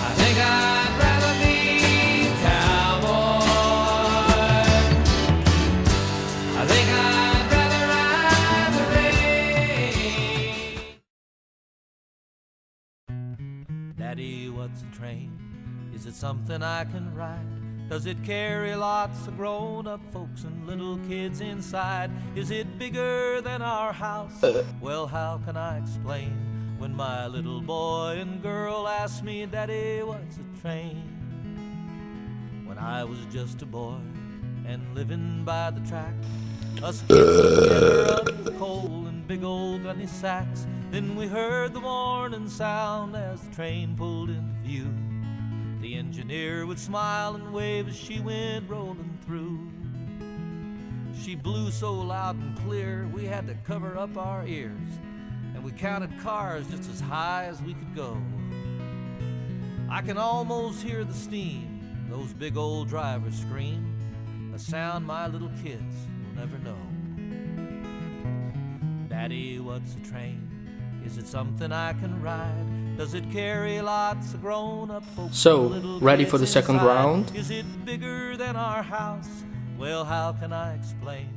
I think I'd rather be cowboy. I think I'd rather ride the range. Daddy, what's a train? Is it something I can ride? Does it carry lots of grown-up folks and little kids inside? Is it bigger than our house? Well, how can I explain when my little boy and girl ask me, Daddy, what's a train? When I was just a boy and living by the track, us kids would gather up the coal in big old gunny sacks. Then we heard the warning sound as the train pulled into view. The engineer would smile and wave as she went rolling through. She blew so loud and clear we had to cover up our ears, and we counted cars just as high as we could go. I can almost hear the steam those big old drivers scream, a sound my little kids will never know. Daddy, what's a train? Is it something I can ride? Does it carry lots of grown-up folks? So, ready for the second round? Is it bigger than our house? Well, how can I explain